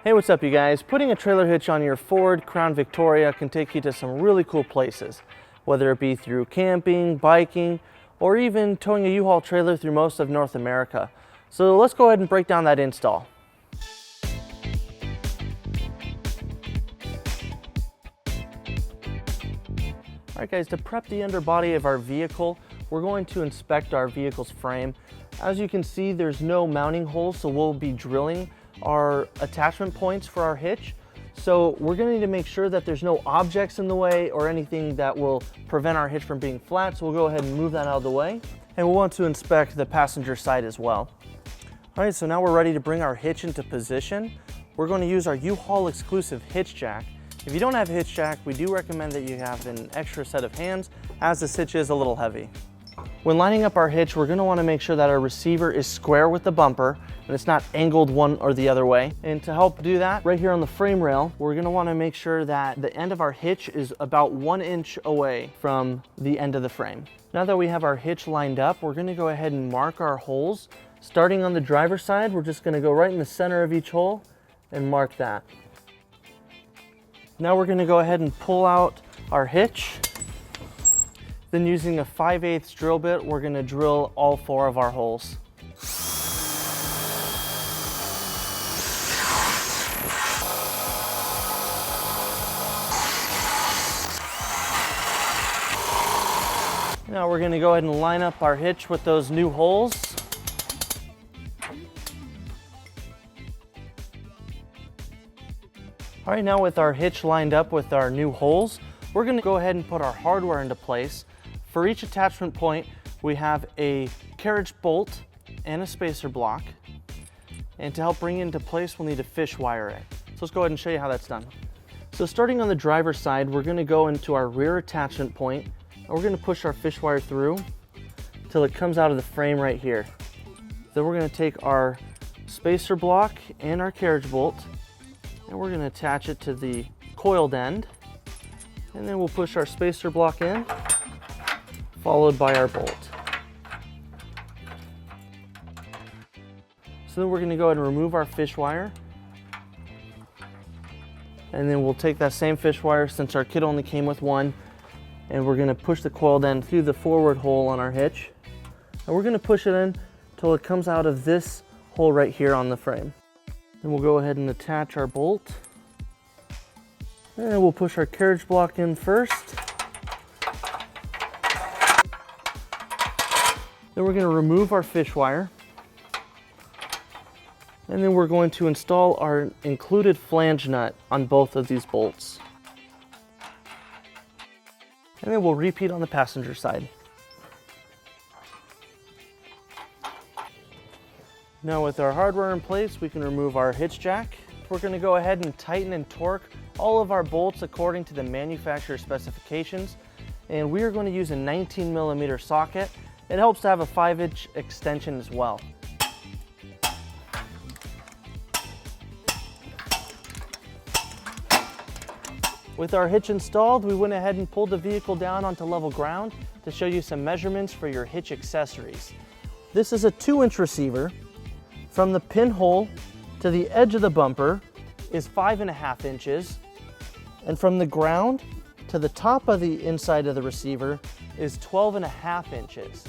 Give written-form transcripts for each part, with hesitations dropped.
Hey, what's up you guys? Putting a trailer hitch on your Ford Crown Victoria can take you to some really cool places, whether it be through camping, biking, or even towing a U-Haul trailer through most of North America. So let's go ahead and break down that install. Alright guys, to prep the underbody of our vehicle, we're going to inspect our vehicle's frame. As you can see, there's no mounting holes, so we'll be drilling our attachment points for our hitch. So we're going to need to make sure that there's no objects in the way or anything that will prevent our hitch from being flat. So we'll go ahead and move that out of the way. And we'll want to inspect the passenger side as well. All right, so now we're ready to bring our hitch into position. We're going to use our U-Haul exclusive hitch jack. If you don't have a hitch jack, we do recommend that you have an extra set of hands, as this hitch is a little heavy. When lining up our hitch, we're going to want to make sure that our receiver is square with the bumper and it's not angled one or the other way. And to help do that, right here on the frame rail, we're going to want to make sure that the end of our hitch is about 1 inch away from the end of the frame. Now that we have our hitch lined up, we're going to go ahead and mark our holes. Starting on the driver's side, we're just going to go right in the center of each hole and mark that. Now we're going to go ahead and pull out our hitch. Then using a 5/8 drill bit, we're going to drill all 4 of our holes. Now we're going to go ahead and line up our hitch with those new holes. All right, now with our hitch lined up with our new holes, we're going to go ahead and put our hardware into place. For each attachment point, we have a carriage bolt and a spacer block. And to help bring it into place, we'll need to fish wire it. So let's go ahead and show you how that's done. So starting on the driver's side, we're going to go into our rear attachment point, and we're going to push our fish wire through till it comes out of the frame right here. Then we're going to take our spacer block and our carriage bolt, and we're going to attach it to the coiled end. And then we'll push our spacer block in, followed by our bolt. So then we're going to go ahead and remove our fish wire. And then we'll take that same fish wire, since our kit only came with one, and we're going to push the coiled end through the forward hole on our hitch. And we're going to push it in until it comes out of this hole right here on the frame. Then we'll go ahead and attach our bolt. And we'll push our carriage block in first. Then we're going to remove our fish wire. And then we're going to install our included flange nut on both of these bolts. And then we'll repeat on the passenger side. Now with our hardware in place, we can remove our hitch jack. We're going to go ahead and tighten and torque all of our bolts according to the manufacturer specifications. And we are going to use a 19mm socket. It helps to have a 5-inch extension as well. With our hitch installed, we went ahead and pulled the vehicle down onto level ground to show you some measurements for your hitch accessories. This is a 2-inch receiver. From the pinhole to the edge of the bumper is 5.5 inches, and from the ground to the top of the inside of the receiver is 12.5 inches.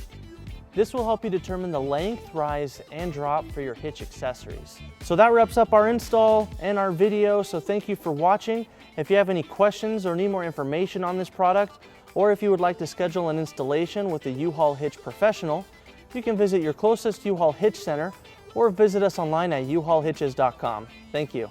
This will help you determine the length, rise, and drop for your hitch accessories. So that wraps up our install and our video, so thank you for watching. If you have any questions or need more information on this product, or if you would like to schedule an installation with a U-Haul Hitch professional, you can visit your closest U-Haul Hitch center or visit us online at uhaulhitches.com. Thank you.